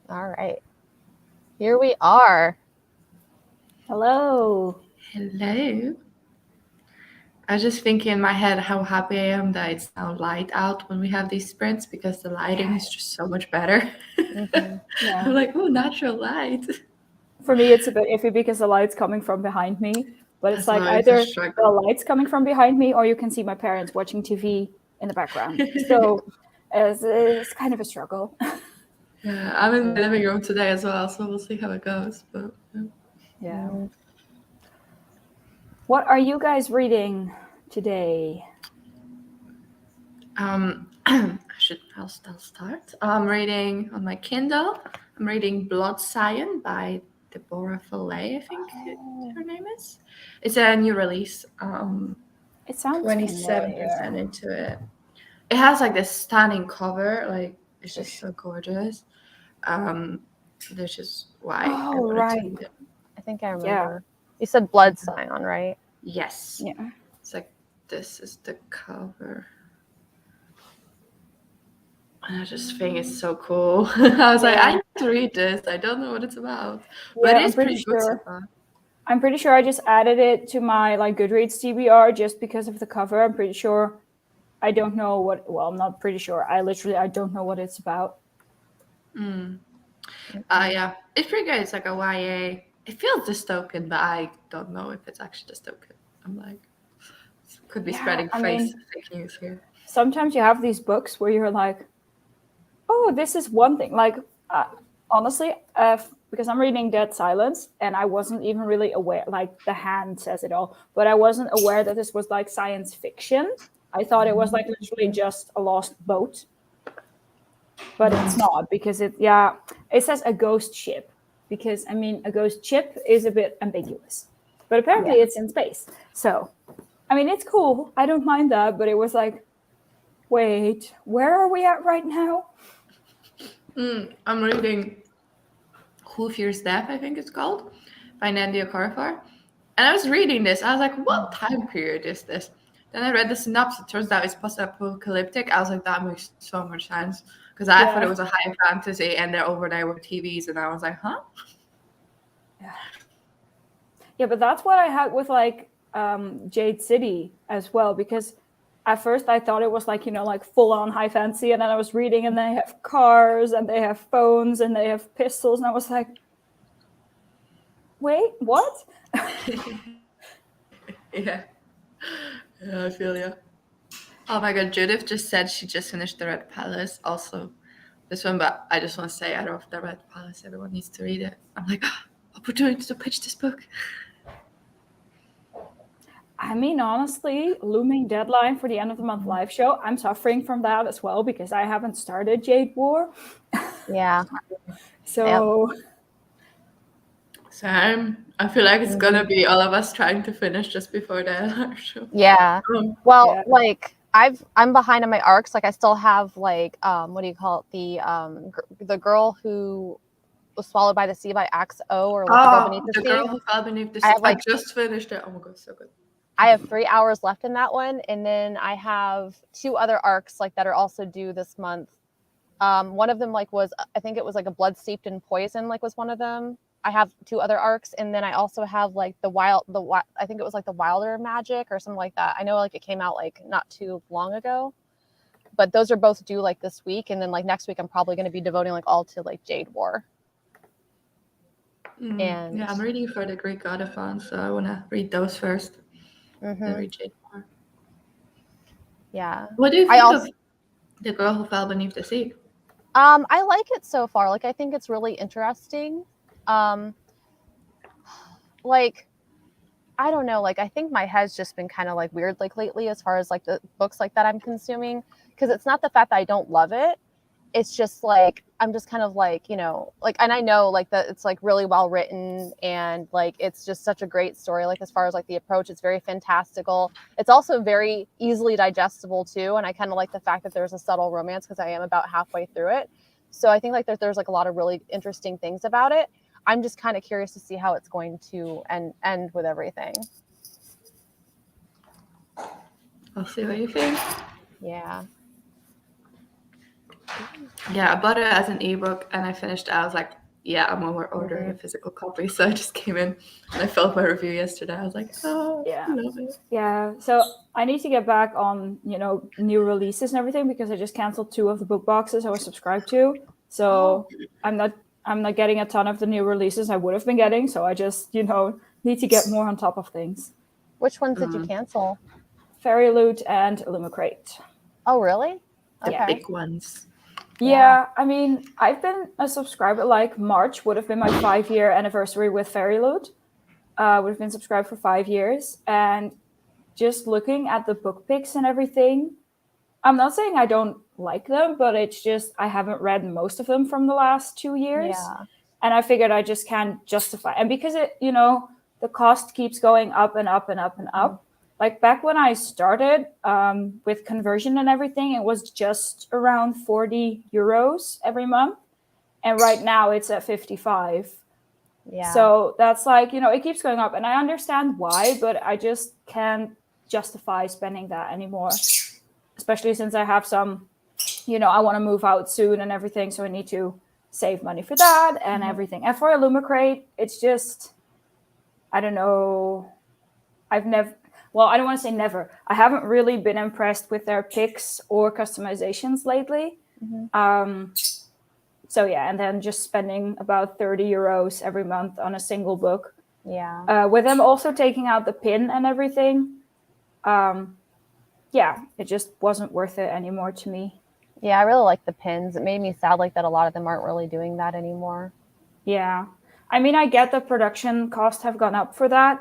All right. Here we are. Hello. Hello. I was just thinking in my head how happy I am that it's now light out when we have these sprints because the lighting is just so much better. Mhm. Yeah. I'm like, oh, natural light. For me, it's a bit iffy because the light's coming from behind me. But it's That's like always a either the struggle. light's coming from behind me or you can see my parents watching TV in the background. So it's kind of a struggle. Yeah, I'm in my living room today as well, so we'll see how it goes. But Yeah. Mm. What are you guys reading today? I'll start. I'm reading on my Kindle. I'm reading Blood Cyan by Deborah Fillet, I think her name is. It's a new release. It sounds 27% familiar. into it. It has like this stunning cover, like it's just so gorgeous. Um, which is why I Oh, wanted to right. read it. I think I Yeah. remember. You said Blood Scion, right? Yes, Yeah. it's like this is the cover. And I just think it's so cool. I was like, I Yeah. need to read this. I don't know what it's about, but Yeah, it is pretty good so far. I'm pretty sure I just added it to my like Goodreads TBR just because of the cover. I'm pretty sure I don't know what. Well, I'm not pretty sure. I don't know what it's about. Mm. Mhm. Yeah, it's pretty good. It's like a YA. It feels dystopian, but I don't know if it's actually dystopian. I'm like, could be Yeah, spreading I mean, fake news here. sometimes you have these books where you're like, oh, this is one thing. Like, uh, honestly, because I'm reading Dead Silence, and I wasn't even really aware. Like, the hand says it all, but I wasn't aware that this was like science fiction. I thought it was like literally just a lost boat, but it's not because it says a ghost ship because I mean a ghost ship is a bit ambiguous, but apparently Yeah. it's in space. So I mean it's cool. I don't mind that, but it was like, wait, where are we at right now? I'm reading Who Fears Death, I think it's called, by Nandia Carfar. And I was reading this. I was like, what time period is this? Then I read the synopsis. It turns out it's post-apocalyptic. I was like, that makes so much sense. Because I thought it Yeah, was a high fantasy and they're over there with TVs. And I was like, huh? yeah, yeah. But that's what I had with like Jade City as well because at first I thought it was like like full on high fantasy, and then I was reading and they have cars and they have phones and they have pistols, and I was like, wait, what? Yeah. Yeah, I feel you. Oh my god, Judith just said she just finished The Red Palace. Also, this one, but I just want to say, out of The Red Palace, everyone needs to read it. I'm like, opportunity to pitch this book. I mean, honestly, looming deadline for the end of the month live show. I'm suffering from that as well because I haven't started Jade War. Yeah. Yep. So, Sam, I feel like it's gonna Mhm. be all of us trying to finish just before the show. Yeah. Um, Well, yeah. like I'm behind on my arcs. Like I still have like what do you call it? The girl who was swallowed by the sea by Axe O, or like the girl beneath the The sea. Girl Who Fell Beneath the I Sea. have I like just finished it. Oh my god, so good. I have 3 hours left in that one, and then I have two other arcs like that are also due this month. One of them like was I think it was like a blood steeped in poison like was one of them. I have two other arcs, and then I also have like I think it was like the Wilder Magic or something like that. I know like it came out like not too long ago, but those are both due like this week, and then like next week I'm probably going to be devoting like all to like Jade War. Yeah, And I'm reading for the Greek Godathon, so I wanna read those first. Then mm-hmm, read Jade more. yeah, What do you I think of also The Girl Who Fell Beneath the Sea? I like it so far. Like I think it's really interesting. Um, like I don't know, like I think my head's just been kind of like weird like lately as far as like the books like that I'm consuming, because it's not the fact that I don't love it. It's just like I'm just kind of like, like, and I know like that it's like really well written, and like it's just such a great story, like as far as like the approach, it's very fantastical. It's also very easily digestible too, and I kind of like the fact that there's a subtle romance because I am about halfway through it. So I think like there's like a lot of really interesting things about it. I'm just kind of curious to see how it's going to end with everything. I'll see what you think. Yeah. Yeah, I bought it as an ebook and I finished it. I was like, yeah, I'm ordering a physical copy. So I just came in and I filled my review yesterday. I was like, oh, Yeah. I love it. Yeah, so I need to get back on, new releases and everything because I just canceled 2 of the book boxes I was subscribed to. So I'm not getting a ton of the new releases I would have been getting. So I just, need to get more on top of things. Which ones did you cancel? Fairy Loot and Illumicrate. Oh, really? Yeah. Okay. Big ones. Yeah, I mean, I've been a subscriber, like March would have been my 5-year anniversary with Fairy Loot. Would have been subscribed for 5 years. And just looking at the book picks and everything, I'm not saying I don't like them, but it's just I haven't read most of them from the last 2 years. Yeah. And I figured I just can't justify. And because the cost keeps going up and up and up and up. Like back when I started with conversion and everything, it was just around 40 euros every month. And right now it's at 55. Yeah. So that's like, it keeps going up. And I understand why, but I just can't justify spending that anymore. Especially since I have some, I want to move out soon and everything. So I need to save money for that and everything. And for Illumicrate, it's just, I don't know. I don't want to say never. I haven't really been impressed with their picks or customizations lately. So yeah, and then just spending about 30 euros every month on a single book. Yeah. With them also taking out the pin and everything. Yeah, it just wasn't worth it anymore to me. Yeah, I really like the pins. It made me sad like that a lot of them aren't really doing that anymore. Yeah. I mean, I get the production costs have gone up for that.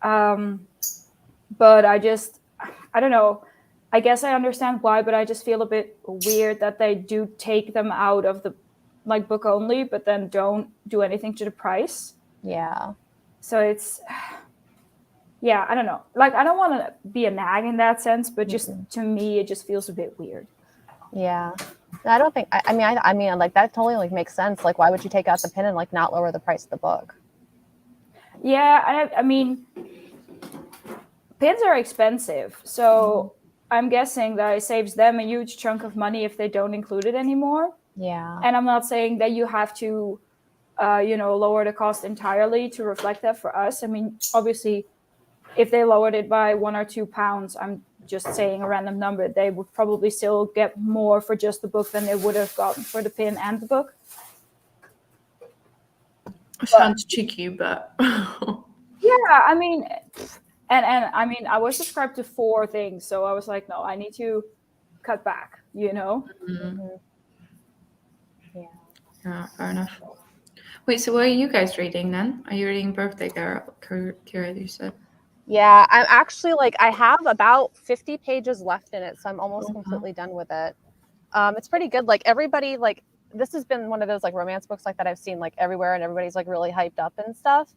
But I don't know. I guess I understand why, but I just feel a bit weird that they do take them out of the book only, but then don't do anything to the price. Yeah. So it's, yeah, I don't know. Like, I don't want to be a nag in that sense, but just to me, it just feels a bit weird. Yeah. I don't think, I mean, like that totally like makes sense. Like, why would you take out the pin and like not lower the price of the book? Yeah. I mean, pins are expensive. So I'm guessing that it saves them a huge chunk of money if they don't include it anymore. Yeah. And I'm not saying that you have to, lower the cost entirely to reflect that for us. I mean, obviously, if they lowered it by £1 or £2, I'm just saying a random number, they would probably still get more for just the book than they would have gotten for the pin and the book. Sounds cheeky, but yeah, I mean, and I mean, I was subscribed to 4 things, so I was like, no, I need to cut back, Yeah. Yeah, fair enough. Wait, so what are you guys reading then? Are you reading Birthday Kira, you said? Yeah, I'm actually like, I have about 50 pages left in it, so I'm almost completely done with it. It's pretty good. Like everybody, like this has been one of those like romance books like that I've seen like everywhere, and everybody's like really hyped up and stuff.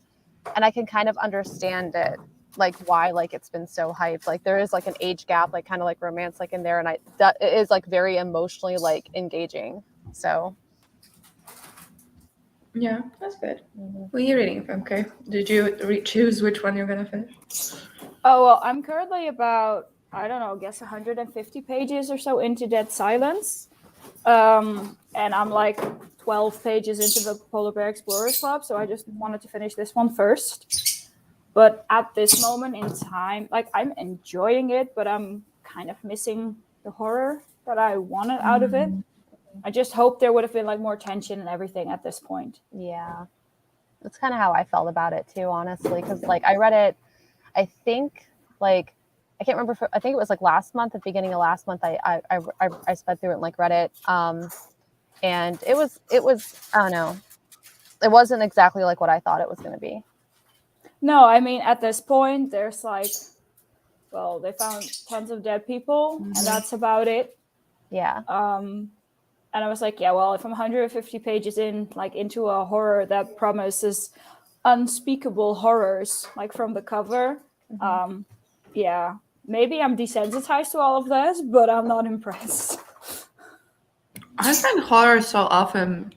And I can kind of understand it, like why like it's been so hyped. Like there is like an age gap, like kind of like romance like in there, and that it is like very emotionally like engaging. So yeah, that's good. What are you reading, Femke? Did you choose which one you're gonna finish? Oh, well, I'm currently about, I don't know, I guess 150 pages or so into Dead Silence. And I'm like 12 pages into the Polar Bear Explorers Club, so I just wanted to finish this one first. But at this moment in time, like I'm enjoying it, but I'm kind of missing the horror that I wanted out of it. I just hope there would have been like more tension and everything at this point. yeah, that's kind of how I felt about it too, honestly, because like I read it, I think like I can't remember. I think it was like last month, at the beginning of last month. I sped through it and like read it, and it was I don't know, it wasn't exactly like what I thought it was going to be. No, I mean at this point, there's like, well, they found tons of dead people, and that's about it. Yeah. And I was like, yeah, well, if I'm 150 pages in, like into a horror that promises unspeakable horrors, like from the cover, yeah, maybe I'm desensitized to all of this, but I'm not impressed. I find horror so often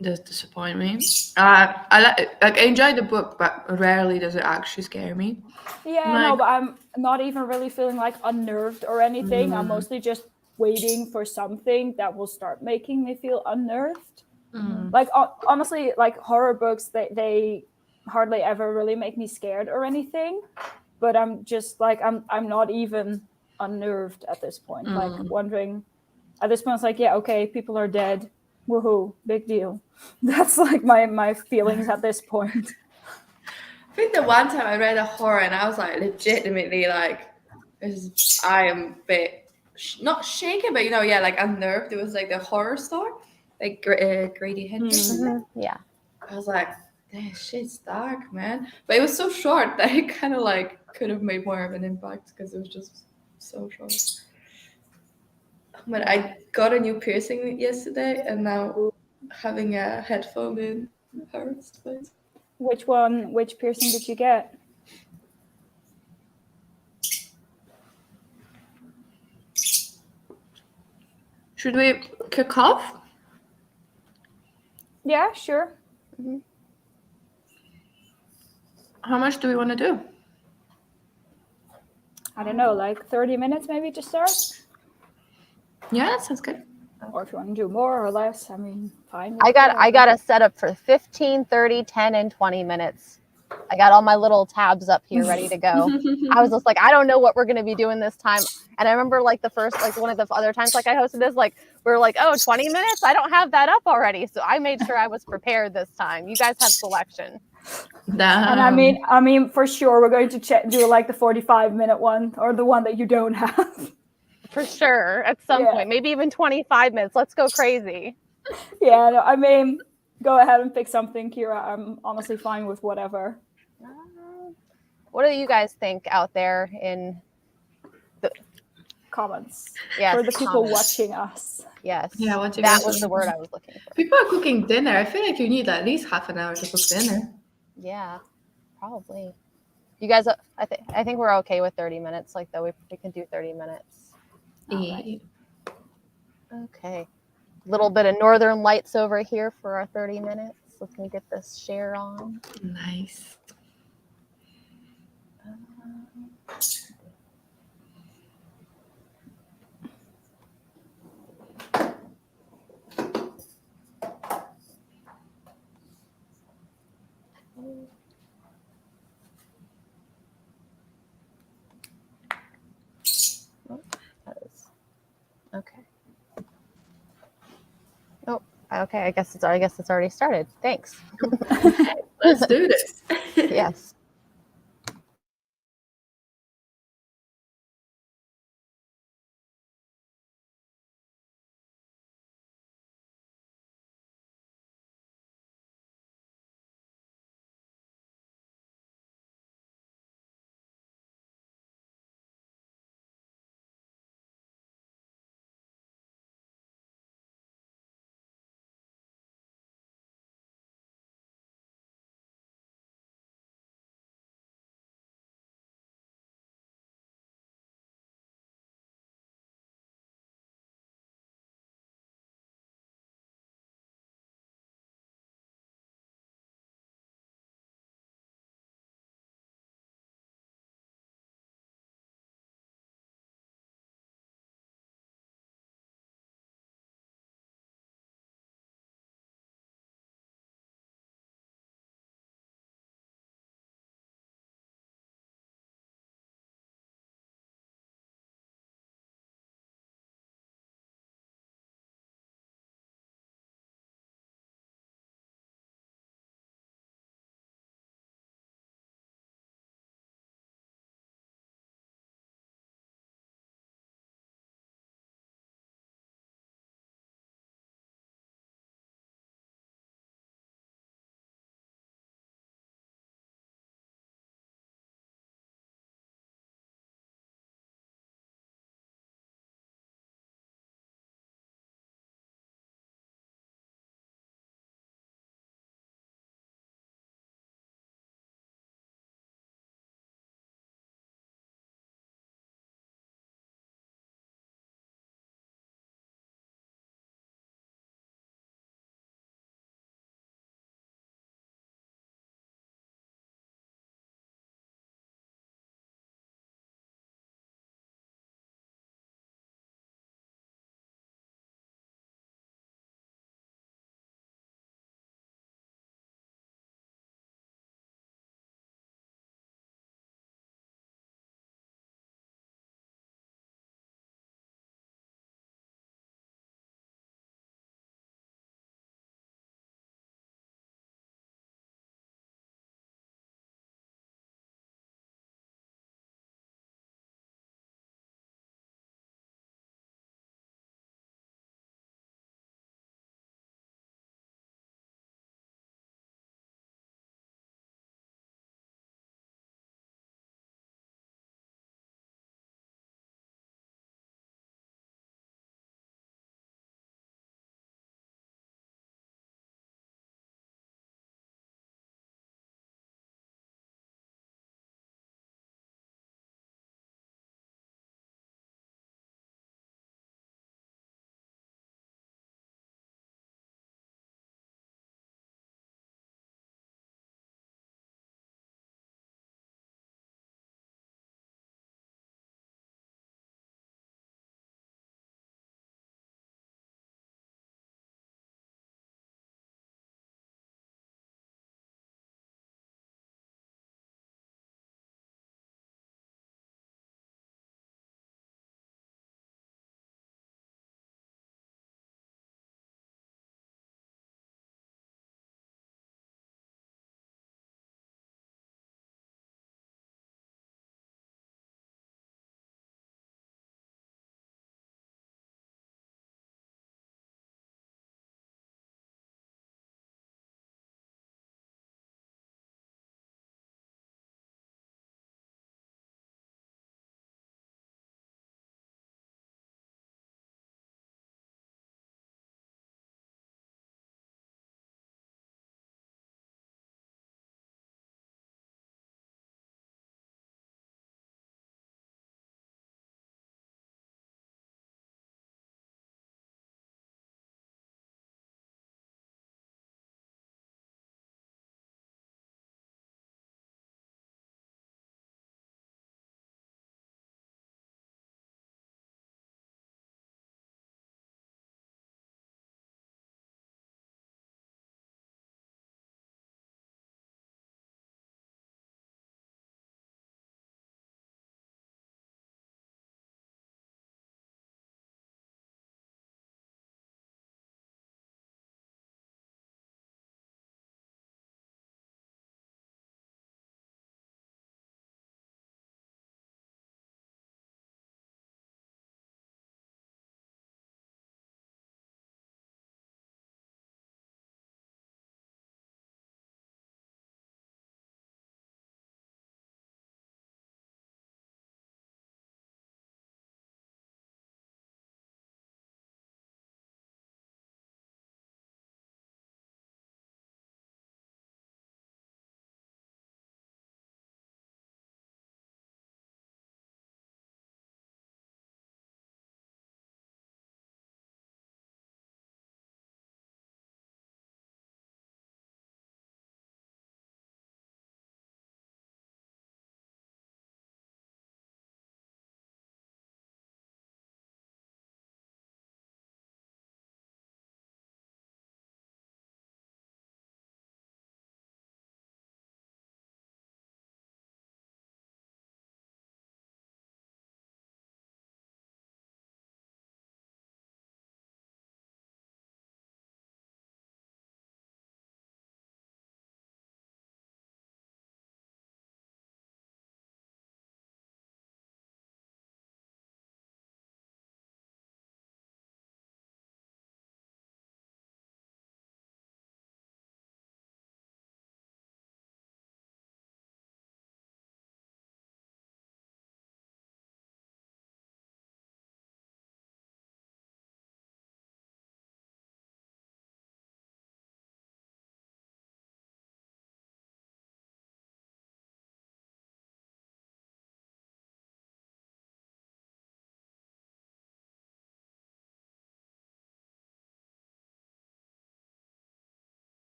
does disappoint me. I enjoy the book, but rarely does it actually scare me. Yeah, no, but I'm not even really feeling like unnerved or anything. I'm mostly just waiting for something that will start making me feel unnerved. Mm. Like honestly, like horror books, they hardly ever really make me scared or anything. But I'm just like I'm not even unnerved at this point. Like wondering at this point, it's like, yeah, okay, people are dead. Woohoo, big deal. That's like my feelings at this point. I think the one time I read a horror and I was like legitimately like, I am a bit not shaken, but yeah, like unnerved. It was like the horror store, like Grady Hendrix. Yeah. I was like, that shit's dark, man. But it was so short that it kind of like could have made more of an impact because it was just so short. But I got a new piercing yesterday, and now having a headphone in hurts. Which piercing did you get? Should we kick off? Yeah, sure. How much do we want to do? I don't know, like 30 minutes maybe to start? Yeah, that sounds good. Or if you want to do more or less, I mean, fine. I got a setup for 15, 30, 10, and 20 minutes. I got all my little tabs up here ready to go. I was just like, I don't know what we're going to be doing this time. And I remember like the first, like one of the other times like I hosted this, like we were like, oh, 20 minutes? I don't have that up already. So I made sure I was prepared this time. You guys have selection. And I mean, for sure, we're going to do like the 45-minute one or the one that you don't have. For sure. At some point, maybe even 25 minutes. Let's go crazy. Yeah, no, I mean, go ahead and pick something, Kira. I'm honestly fine with whatever. What do you guys think out there in the comments? Yes, for the people watching us. Yes. Yeah, watching that us. was the word I was looking for. People are cooking dinner. I feel like you need at least half an hour to cook dinner. Yeah, probably. You guys, I think we're okay with 30 minutes. Like, though, we can do 30 minutes. Right. Okay. A little bit of Northern Lights over here for our 30 minutes. Let me get this share on. Nice. Okay. Oh, okay. I guess it's already started. Thanks. Let's do this. Yes.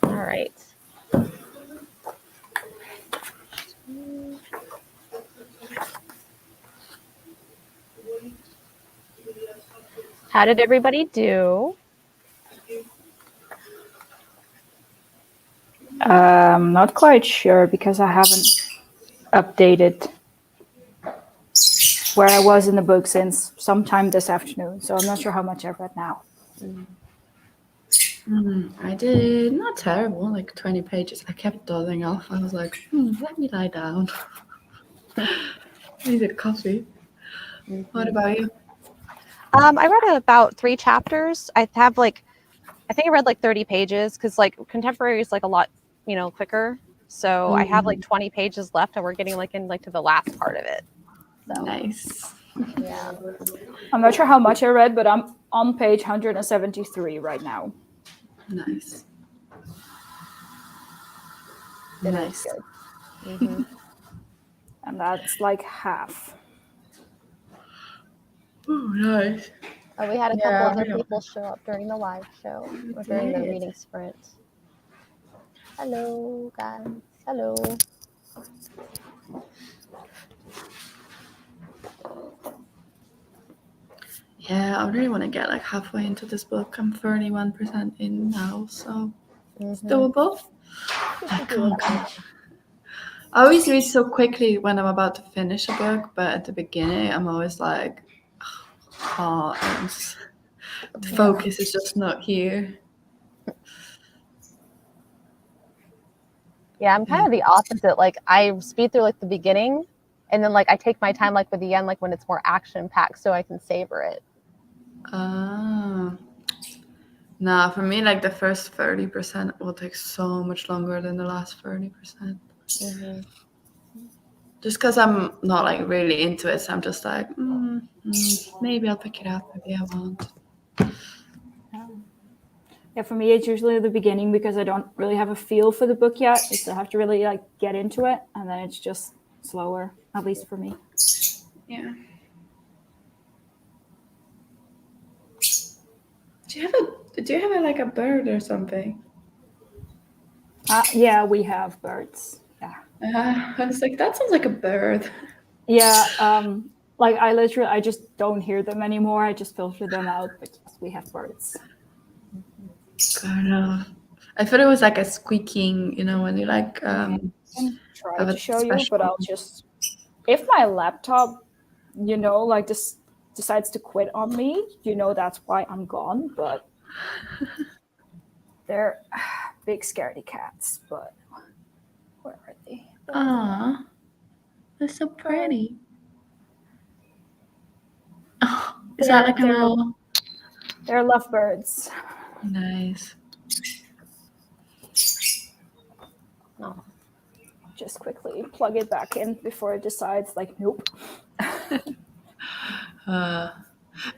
All right. How did everybody do? Not quite sure because I haven't updated where I was in the book since sometime this afternoon. So I'm not sure how much I've read now. I did not terrible, like 20 pages. I kept dozing off. I was like, let me lie down. I needed coffee. What about you? I read about 3 chapters. I think I read like 30 pages because like contemporary is like a lot, quicker. So I have like 20 pages left, and we're getting like in like to the last part of it. So Nice. yeah. I'm not sure how much I read, but I'm on page 173 right now. Nice. It is Nice. good. Mhm. And that's like half. Oh, nice. Oh, we had a couple Yeah, other I know. people show up during the live show or during the did. reading sprint. Hello, guys. Hello. Yeah, I really want to get like halfway into this book. I'm 31% in now, so it's doable. Like, come on, come on. I always read so quickly when I'm about to finish a book, but at the beginning, I'm always like, oh, the focus is just not here. Yeah, I'm kind of the opposite. Like I speed through like the beginning, and then like I take my time like with the end, like when it's more action packed, so I can savor it. Nah, for me, like the first 30% will take so much longer than the last 30%. Just because I'm not like really into it, so I'm just like, maybe I'll pick it up, maybe I won't. Yeah, for me, it's usually the beginning because I don't really have a feel for the book yet. I still have to really like get into it, and then it's just slower, at least for me. Yeah. Do you have like a bird or something? Yeah, we have birds. I was like, that sounds like a bird. Yeah, like I just don't hear them anymore. I just filter them out, but yes, we have birds. I thought it was like a squeaking, when you like I can try have to a show you, special. but I'll just if my laptop, like this decides to quit on me, that's why I'm gone. But they're big scaredy cats. But where are they? Aw, they're so pretty. Oh, is that like a little? They're lovebirds. Nice. Oh. Just quickly plug it back in before it decides, like, nope.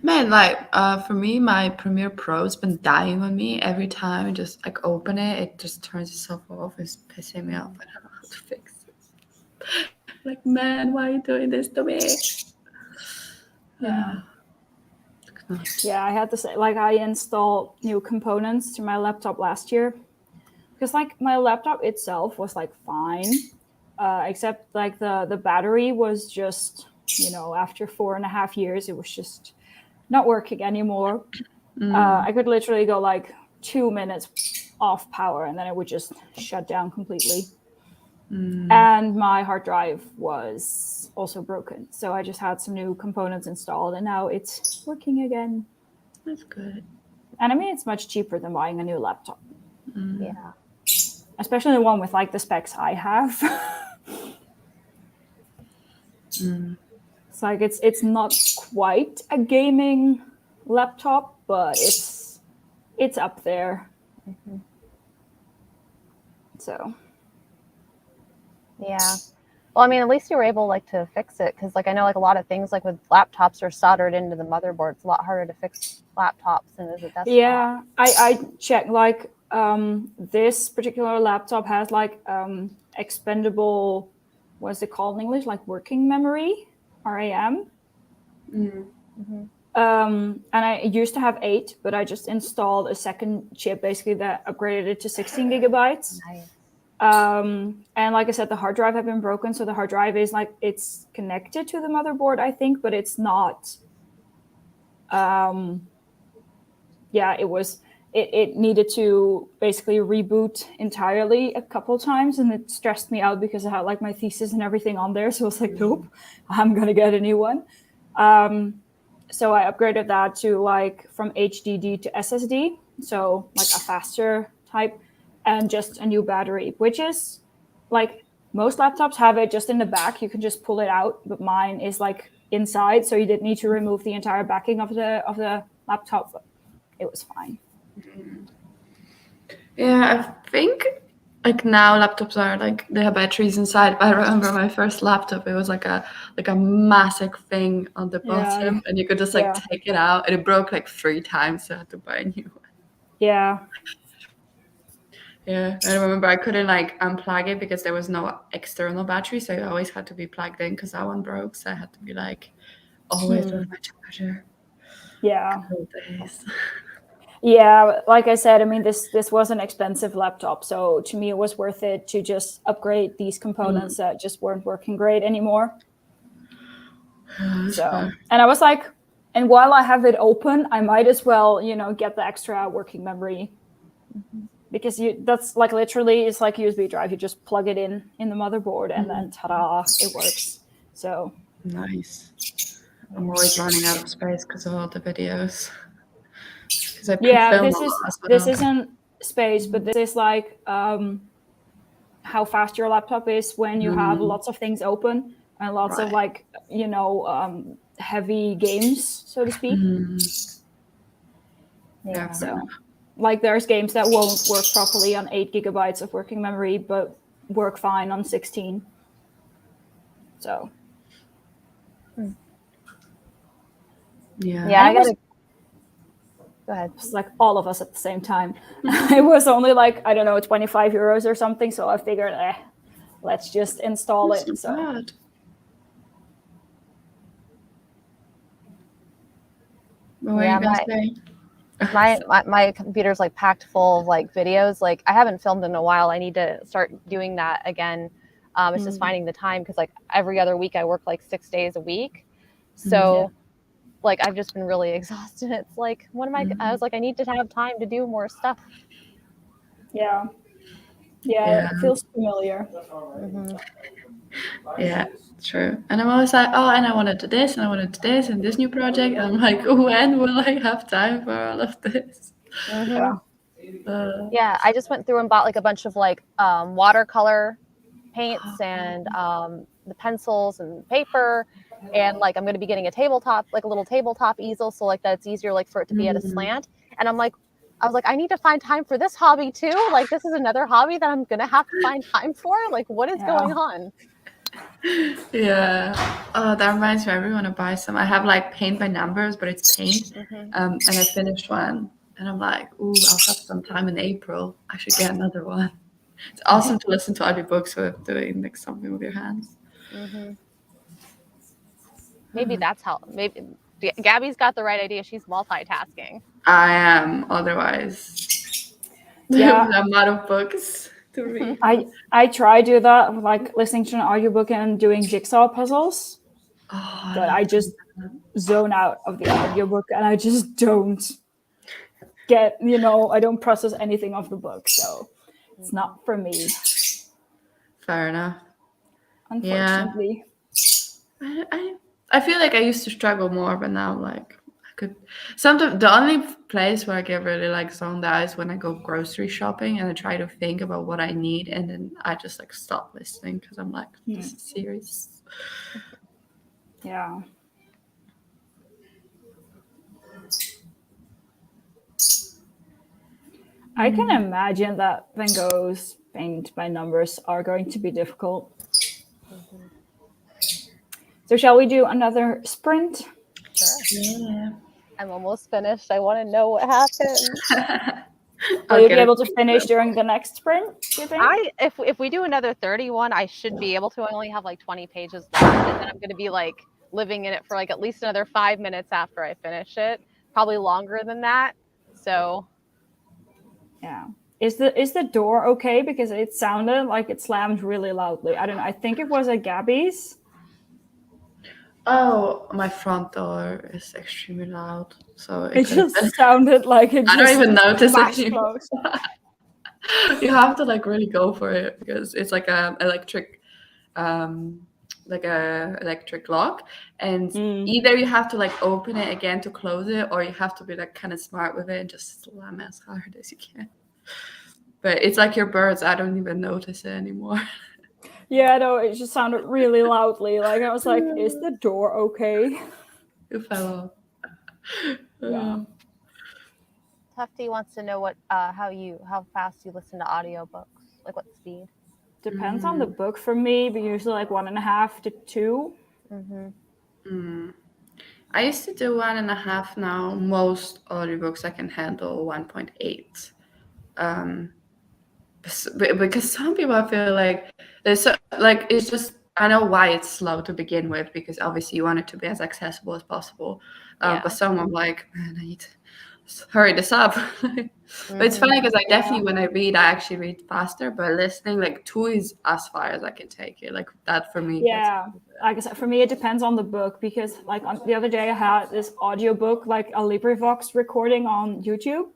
Man, like for me, my Premiere Pro's been dying on me every time I just like open it. It just turns itself off. It's pissing me off. I don't know how to fix it. Like, man, why are you doing this to me? Yeah, I had to say, like, I installed new components to my laptop last year because, like, my laptop itself was like fine, except like the battery was just, after 4.5 years, it was just not working anymore. I could literally go like 2 minutes off power and then it would just shut down completely. And my hard drive was also broken. So I just had some new components installed and now it's working again. That's good. And I mean, it's much cheaper than buying a new laptop. Yeah. Especially the one with like the specs I have. It's like it's not quite a gaming laptop, but it's up there. So Yeah. Well, I mean, at least you were able like to fix it because like I know like a lot of things like with laptops are soldered into the motherboard. It's a lot harder to fix laptops than it is a desktop. yeah, I checked like this particular laptop has like expendable, what's it called in English? Like working memory, RAM. Mhm. And I used to have 8, but I just installed a second chip, basically that upgraded it to 16 gigabytes. Nice. And like I said, the hard drive had been broken, so the hard drive is like it's connected to the motherboard, I think, but it's not. It needed to basically reboot entirely a couple times, and it stressed me out because I had like my thesis and everything on there. So I was like, nope, I'm gonna get a new one. So I upgraded that to like from HDD to SSD, so like a faster type, and just a new battery, which is like most laptops have it just in the back. You can just pull it out, but mine is like inside, so you didn't need to remove the entire backing of the laptop. But it was fine. Yeah, I think like now laptops are like they have batteries inside. But I remember my first laptop; it was like a massive thing on the bottom, and you could just like take it out, and it broke like 3 times, so I had to buy a new one. Yeah. Yeah, I remember I couldn't like unplug it because there was no external battery, so it always had to be plugged in because that one broke. So I had to be like always with my charger. Yeah. Good days. Yeah, like I said, I mean, this was an expensive laptop, so to me it was worth it to just upgrade these components that just weren't working great anymore. So, and I was like, and while I have it open, I might as well, get the extra working memory, because that's like literally it's like USB drive. You just plug it in the motherboard, and then ta-da, it works. So nice. I'm always running out of space because of all the videos. Yeah, this isn't space, but this is like how fast your laptop is when you have lots of things open and lots of like heavy games, so to speak. Yeah. So like there's games that won't work properly on 8 gigabytes of working memory, but work fine on 16. So yeah, I gotta go ahead. It's like all of us at the same time. It was only like, I don't know, 25 euros or something. So I figured, let's just install it. Not So bad. What were you gonna say? My computer's like packed full of like videos. Like I haven't filmed in a while. I need to start doing that again. It's just finding the time because like every other week I work like 6 days a week. So like I've just been really exhausted. It's like, what am I was like, I need to have time to do more stuff. Yeah, it feels familiar. Yeah, true. And I'm always like, oh, and I want to do this, and I want to do this, and this new project. And I'm like, when will I have time for all of this? Yeah, I just went through and bought like a bunch of like watercolor paints and the pencils and paper, and like I'm going to be getting a tabletop, like a little tabletop easel, so like that's easier like for it to be at a slant. And I was like, I need to find time for this hobby too. Like this is another hobby that I'm gonna have to find time for. Like what is going on? Yeah. Oh, that reminds me. I really want to buy some. I have like paint by numbers, but it's paint. And I finished one, and I'm like, ooh, I'll have some time in April. I should get another one. It's awesome to listen to audiobooks with doing like something with your hands. Maybe that's how. Maybe Gabby's got the right idea. She's multitasking. I am. Otherwise, Yeah. the amount of books to read. I try to do that, like listening to an audiobook and doing jigsaw puzzles. But I just zone out of the audiobook, and I just don't get, I don't process anything of the book. So it's not for me. Fair enough. Unfortunately. Yeah. I feel like I used to struggle more, but now like I could. Sometimes the only place where I get really like zoned out is when I go grocery shopping and I try to think about what I need, and then I just like stop listening because I'm like, this is serious. Yeah. I can imagine that Van Gogh's paint by numbers are going to be difficult. So shall we do another sprint? Sure. Yeah. I'm almost finished. I want to know what happened. Will you be able to finish during the next sprint, do you think? If we do another 31, I should be able to. I only have like 20 pages left, and then I'm going to be like living in it for like at least another 5 minutes after I finish it, probably longer than that. So Yeah. Is the door okay? Because it sounded like it slammed really loudly. I don't know. I think it was at Gabby's. Oh, my front door is extremely loud, so it It could have just been. sounded like it I don't just even notice smashed it anymore. closed. You have to like really go for it because it's like a electric, like a electric lock, and either you have to like open it again to close it, or you have to be like kind of smart with it and just slam as hard as you can. But it's like your birds. I don't even notice it anymore. Yeah, no, it just sounded really loudly. Like I was like, is the door okay? It fell off. Yeah. Tufty wants to know how fast you listen to audiobooks, like what speed. Depends on the book for me, but usually like 1.5 to 2. I used to do 1.5 now. Most audiobooks I can handle 1.8. Because some people I feel like it's just I know why it's slow to begin with because obviously you want it to be as accessible as possible. But some I'm like, man, I need to hurry this up. But it's funny because I definitely when I read, I actually read faster. But listening, like 2 is as far as I can take it. Like that for me. Yeah. Like I said, for me, it depends on the book because, like, the other day I had this audiobook, like a LibriVox recording on YouTube,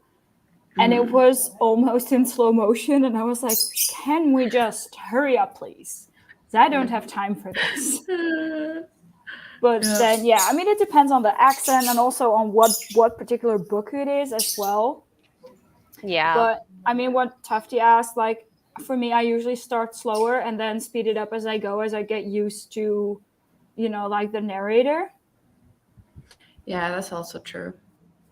and it was almost in slow motion. And I was like, can we just hurry up, please? Because I don't have time for this. But then, yeah, I mean, it depends on the accent and also on what particular book it is as well. Yeah. But I mean, what Tufty asked, like, for me, I usually start slower and then speed it up as I go, as I get used to, like the narrator. Yeah, that's also true.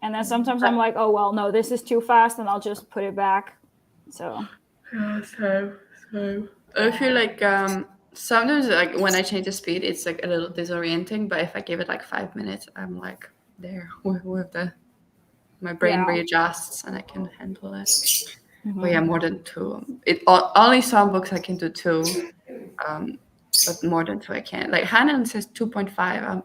And then sometimes I'm like, oh, well, no, this is too fast, and I'll just put it back. So. Yeah, so. I feel like sometimes like when I change the speed, it's like a little disorienting. But if I give it like 5 minutes, I'm like there with my brain readjusts and I can handle it. But yeah, more than 2. Only some books I can do 2, but more than 2 I can't. Like Hannah says 2.5.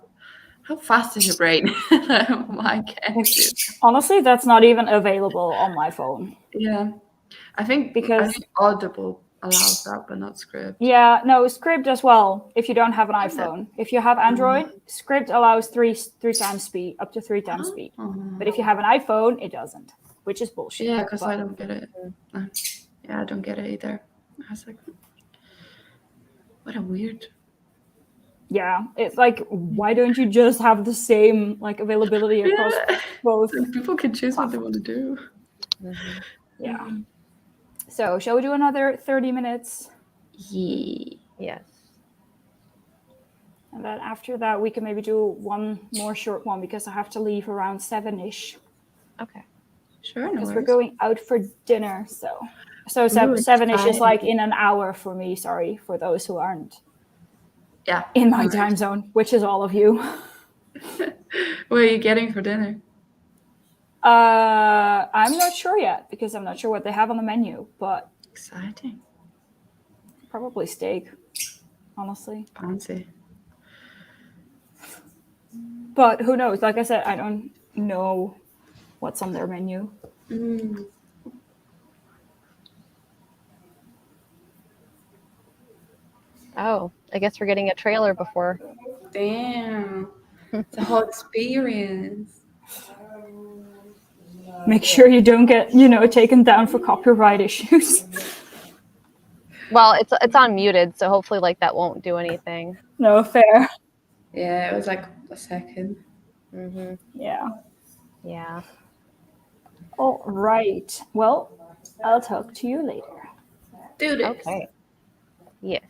How fast is your brain? I can't do. Honestly, that's not even available on my phone. Yeah, I think Audible allows that, but not Script. Yeah, no, Script as well. If you don't have an iPhone, if you have Android, Script allows three times speed, up to 3 times speed. But if you have an iPhone, it doesn't, which is bullshit. Yeah, because I don't get it. Yeah, I don't get it either. I was like, what a weird. Yeah, it's like, why don't you just have the same like availability across both? Like, people can choose what they want to do. Yeah. So, shall we do another 30 minutes? Yeah. Yes. And then after that, we can maybe do one more short one because I have to leave around 7-ish. Okay. Sure. Because we're going out for dinner. So 7-ish is like in an hour for me. Sorry for those who aren't. Yeah. In my time zone, which is all of you. What are you getting for dinner? I'm not sure yet because I'm not sure what they have on the menu, but exciting. Probably steak, honestly. Fancy. But who knows? Like I said, I don't know what's on their menu. Oh, I guess we're getting a trailer before. Damn. It's a whole experience. Make sure you don't get, taken down for copyright issues. Well, it's on muted, so hopefully like that won't do anything. No, fair. Yeah, it was like a second. Yeah. Yeah. All right. Well, I'll talk to you later. Do this. Okay. Yes.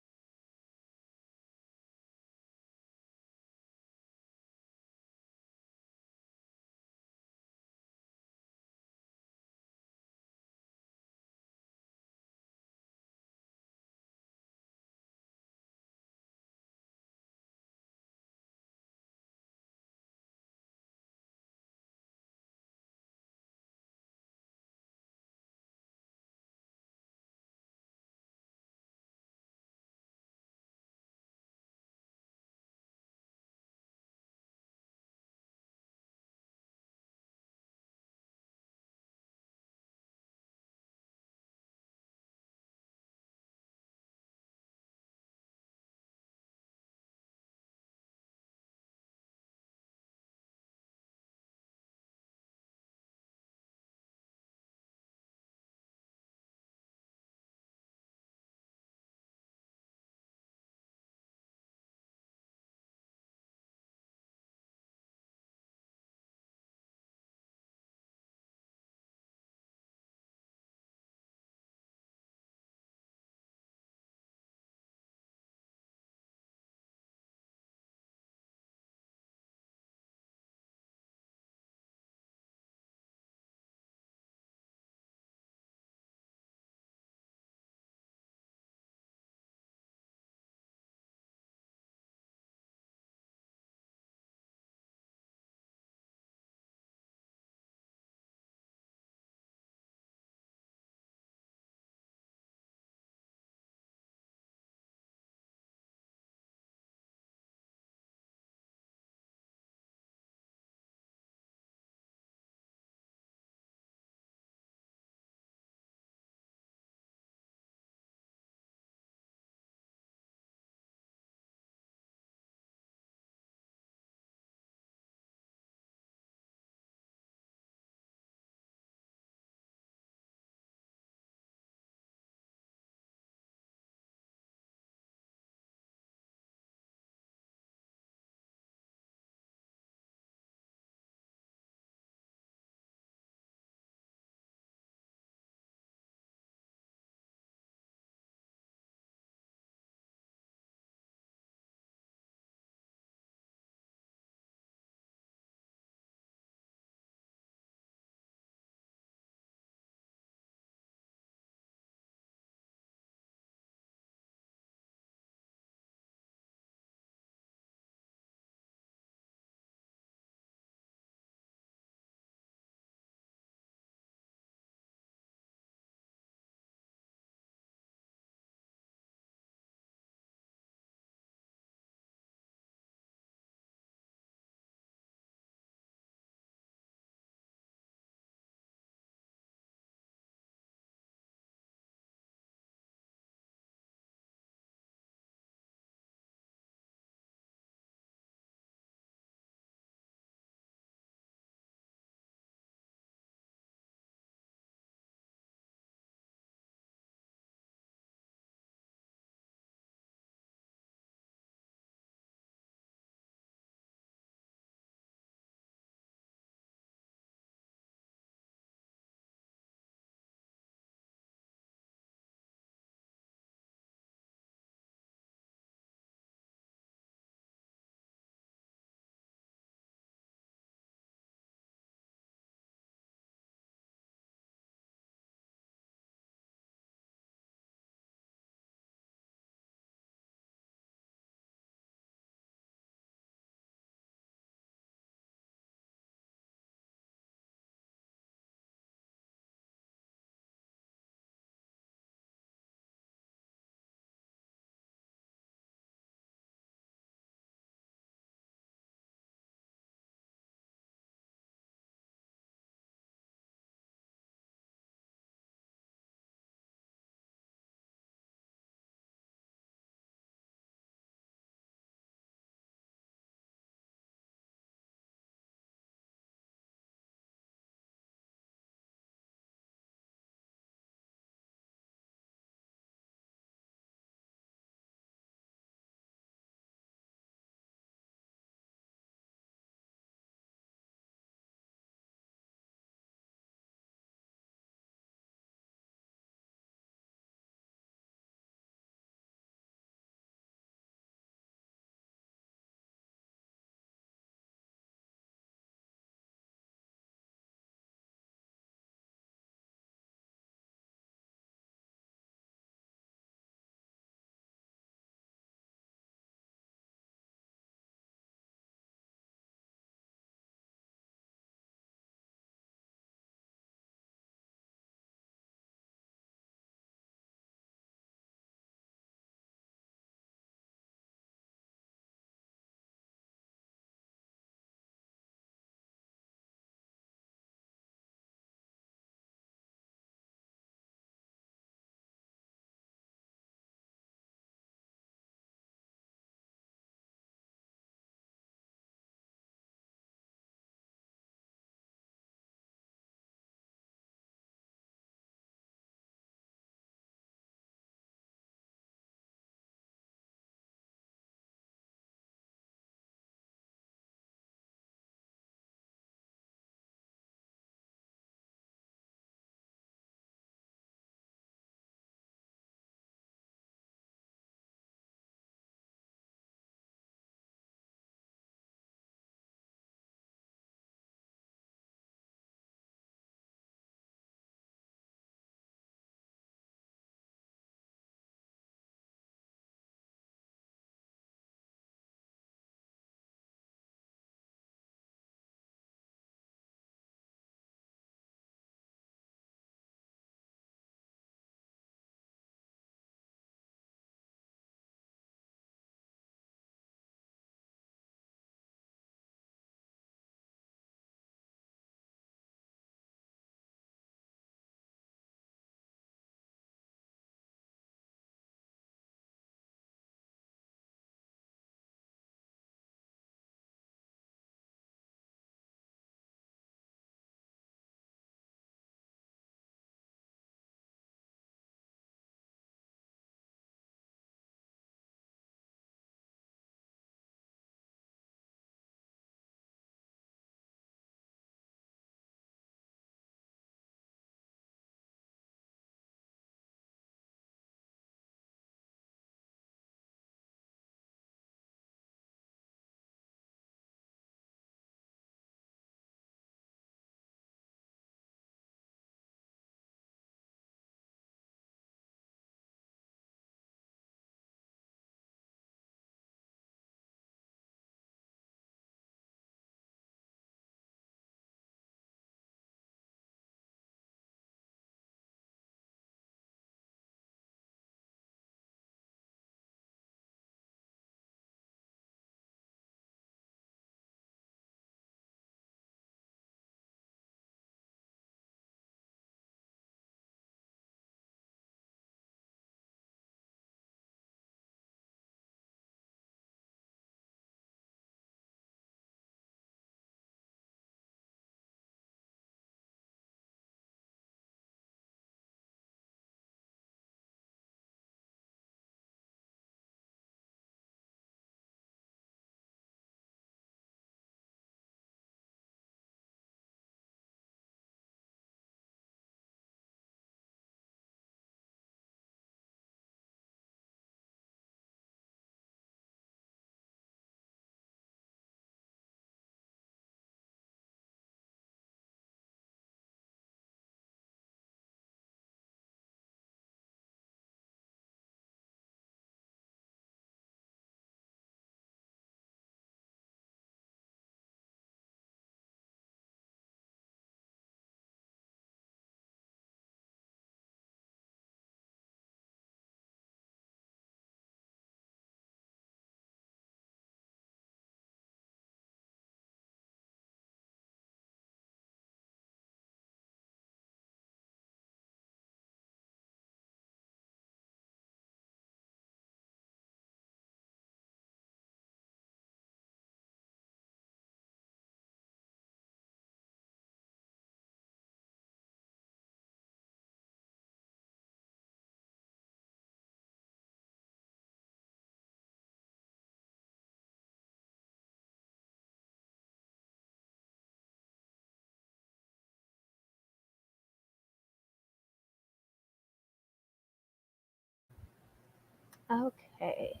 Okay.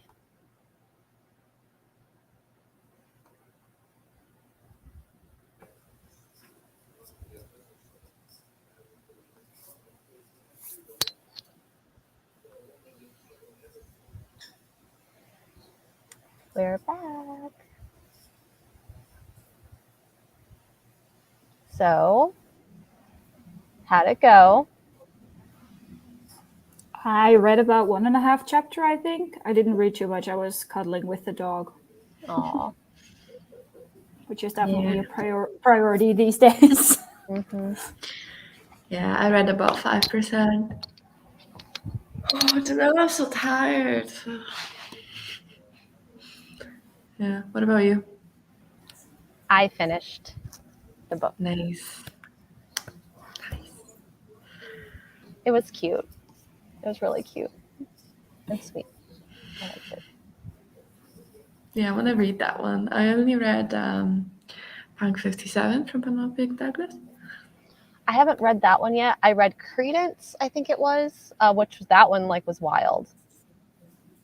We're back. So, how'd it go? I read about 1.5 chapter, I think. I didn't read too much. I was cuddling with the dog, Aw. which is definitely Yeah. a priority these days. Mm-hmm. Yeah, I read about 5%. Oh, today I'm so tired. Yeah. What about you? I finished the book. Nice. It was cute. It was really cute and sweet. I liked it. Yeah, I want to read that one. I only read Punk 57 from Penelope Douglas. I haven't read that one yet. I read Credence, I think it was, which that one like was wild.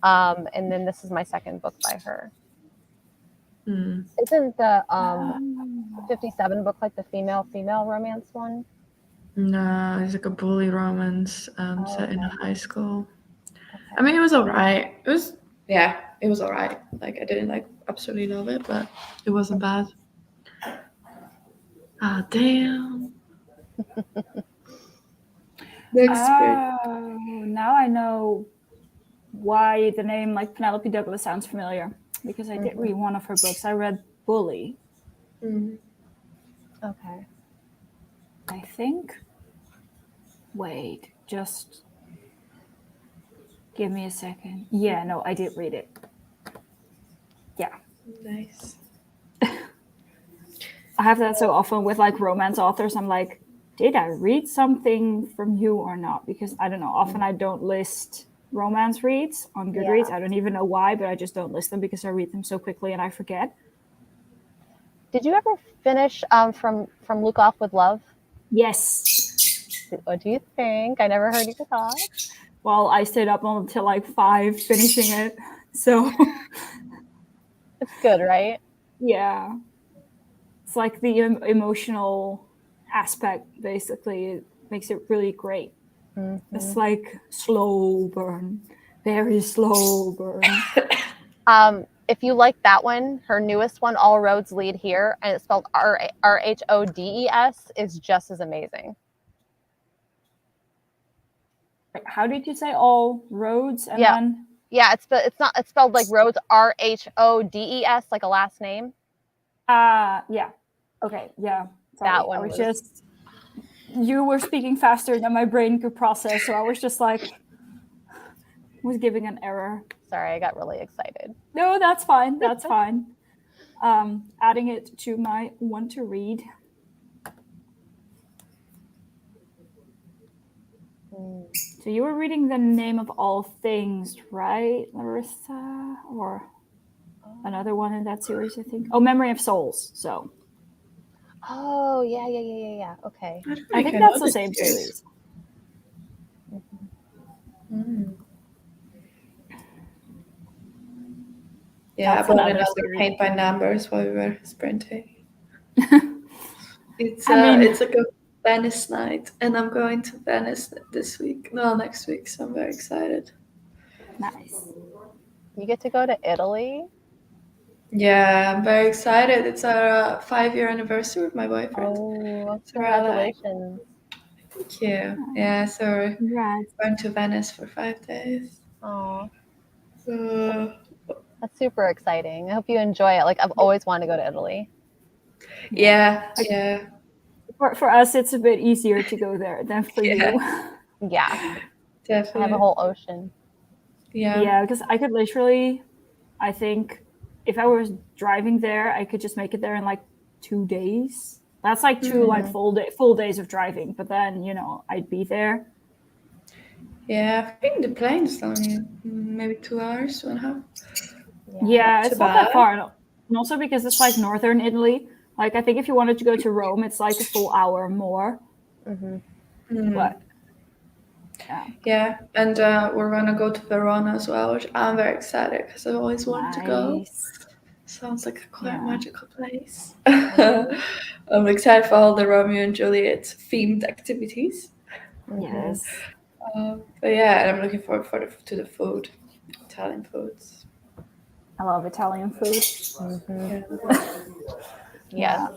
And then this is my second book by her. Hmm. Isn't the 57 book like the female romance one? No, it's like a bully romance Oh, set in okay. high school. Okay. I mean, it was alright. It was alright. Like, I didn't like absolutely love it, but it wasn't bad. Ah, damn. Next bit. Oh, now I know why the name like Penelope Douglas sounds familiar. Because I did read one of her books. I read Bully, Okay. I think. Wait, just give me a second. Yeah, no, I did read it. Yeah. Nice. I have that so often with like romance authors. I'm like, did I read something from you or not? Because I don't know. Often I don't list romance reads on Goodreads. I don't even know why, but I just don't list them because I read them so quickly and I forget. Did you ever finish from Luke Off with Love? Yes. What do you think? I never heard your thoughts. Well, I stayed up until like 5 finishing it. So It's good, right? yeah. It's like the emotional aspect basically makes it really great. Mm-hmm. It's like slow burn, very slow burn. If you like that one, her newest one, All Roads Lead Here, and it's spelled RHODES, is just as amazing. How did you say all roads and Yeah. then? Yeah, it's spelled like roads RHODES, like a last name. Yeah. Okay, yeah. Sorry. That one I was was- just you were speaking faster than my brain could process, so I was just like was giving an error. Sorry, I got really excited. No, that's fine. That's fine. Adding it to my want to read. So you were reading The Name of All Things, right, Larissa? Or another one in that series, I think. Oh, Memory of Souls. So. Oh, yeah. Okay. I think that's the same series. Yeah, That's I bought another another series. paint by numbers while we were sprinting. It's I mean- it's like a Venice night, and I'm going to Venice this week. No, next week. So I'm very excited. Nice. You get to go to Italy? Yeah, I'm very excited. It's our 5-year anniversary with my boyfriend. Oh, So we're like, congratulations. thank you. Yeah, so we're Congrats. going to Venice for 5 days. Oh, So that's super exciting. I hope you enjoy it. Like, I've always wanted to go to Italy. yeah. For us, it's a bit easier to go there than for you. Yeah, Definitely. I have a whole ocean. Yeah, because I could literally, I think, if I was driving there, I could just make it there in like 2 days. That's like two like full days of driving. But then I'd be there. Yeah, I think the plane's only maybe 2 hours, 2.5. Yeah, Not it's too not that bad. far. And also because it's like northern Italy. Like I think if you wanted to go to Rome, it's like a full hour more. Mm-hmm. But Yeah, and we're gonna go to Verona as well, which I'm very excited because I always wanted to go. Nice. Sounds like a quite Yeah. magical place. I'm excited for all the Romeo and Juliet themed activities. Yes. But yeah, and I'm looking forward to the food, Italian foods. I love Italian food. Yeah. Yes.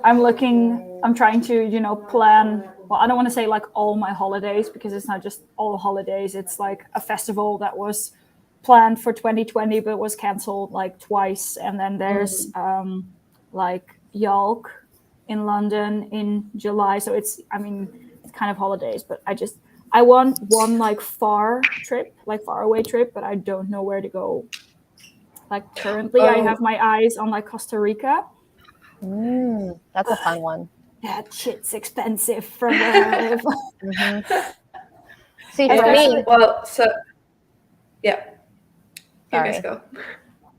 I'm looking, I'm trying to, plan, well, I don't want to say like all my holidays because it's not just all holidays. It's like a festival that was planned for 2020 but was canceled like twice. And then there's like Yalk in London in July. So it's kind of holidays, but I want one like far away trip, but I don't know where to go. Like currently I have my eyes on like Costa Rica. That's a fun one. That shit's expensive from where I live. See, for me, Well, so yeah, you Sorry. guys go.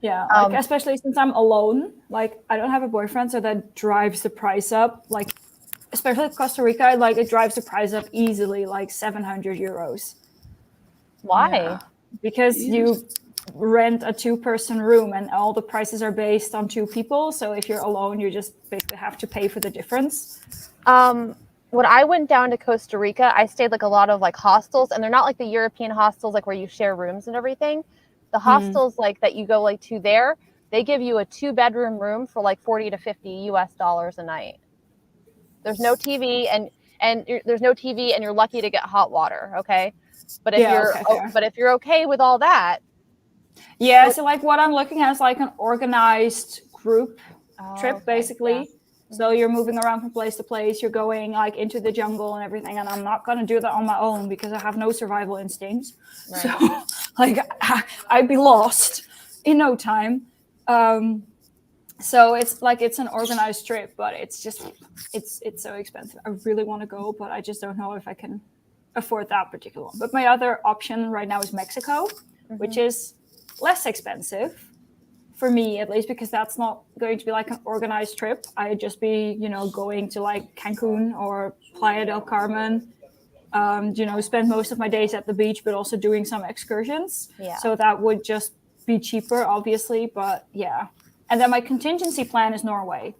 Yeah, like especially since I'm alone, like I don't have a boyfriend, so that drives the price up. Like, especially Costa Rica, like it drives the price up easily, like 700 euros. why? Yeah. Because you rent a 2-person room and all the prices are based on 2 people. So if you're alone, you just basically have to pay for the difference. When I went down to Costa Rica, I stayed like a lot of like hostels, and they're not like the European hostels, like where you share rooms and everything. The hostels like that you go like to there, they give you a 2-bedroom room for like $40 to $50 a night. There's no TV there's no TV, and you're lucky to get hot water. Okay. But if you're okay with all that. Yeah. So like what I'm looking at is like an organized group trip, basically. Yeah. So you're moving around from place to place. You're going like into the jungle and everything. And I'm not going to do that on my own because I have no survival instincts. Right. So like I'd be lost in no time. So it's like it's an organized trip, but it's so expensive. I really want to go, but I just don't know if I can afford that particular one. But my other option right now is Mexico, which is less expensive. For me, at least, because that's not going to be like an organized trip. I'd just be, going to like Cancun or Playa del Carmen, spend most of my days at the beach, but also doing some excursions. Yeah. So that would just be cheaper, obviously. But yeah. And then my contingency plan is Norway.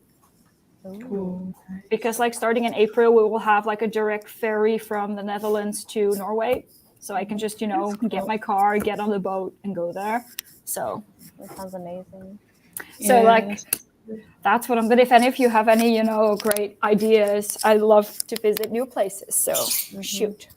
Ooh. Because like starting in April, we will have like a direct ferry from the Netherlands to Norway. So I can just, get my car, get on the boat and go there. So that sounds amazing. So like that's what I'm good. If any of you have any, great ideas, I love to visit new places. So shoot.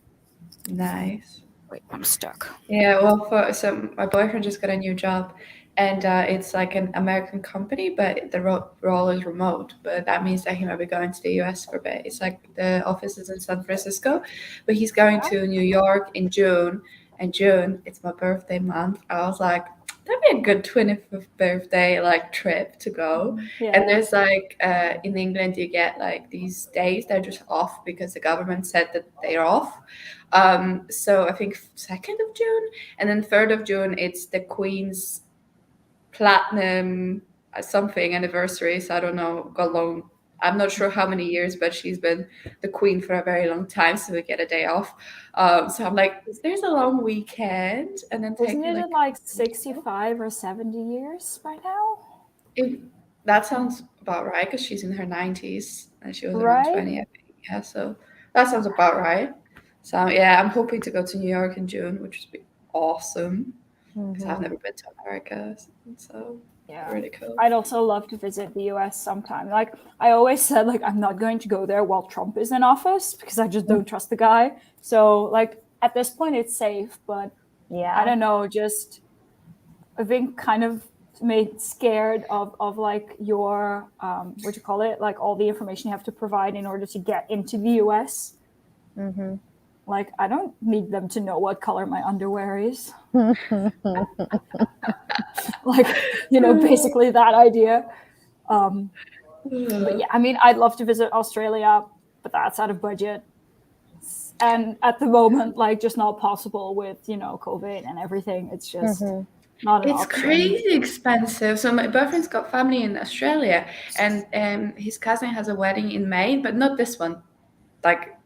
Nice. Wait, I'm stuck. Yeah, well, so my boyfriend just got a new job, and it's like an American company, but the role is remote. But that means that he might be going to the US for a bit. It's like the office is in San Francisco, but he's going to New York in June. And June, it's my birthday month. I was like, that'd be a good 25th birthday like trip to go. Yeah. And there's like in England you get like these days they're just off because the government said that they're off. So I think 2nd of June, and then 3rd of June it's the Queen's platinum something anniversary. So I don't know how long. I'm not sure how many years, but she's been the queen for a very long time, so we get a day off. So I'm like, there's a long weekend, and then isn't it like 65 or 70 years by now? That sounds about right because she's in her 90s and she was around 20, I think. Yeah, so that sounds about right. So yeah, I'm hoping to go to New York in June, which would be awesome because I've never been to America, so. Yeah, really cool. I'd also love to visit the US sometime. Like I always said, like I'm not going to go there while Trump is in office because I just don't trust the guy. So like at this point it's safe, but I don't know, just I've been kind of made scared of like your what you call it, like all the information you have to provide in order to get into the US. Like I don't need them to know what color my underwear is. Like, basically that idea. But yeah, I mean, I'd love to visit Australia, but that's out of budget. And at the moment, like just not possible with, COVID and everything. It's just not an option. It's crazy expensive. So my boyfriend's got family in Australia, and his cousin has a wedding in May, but not this one. Like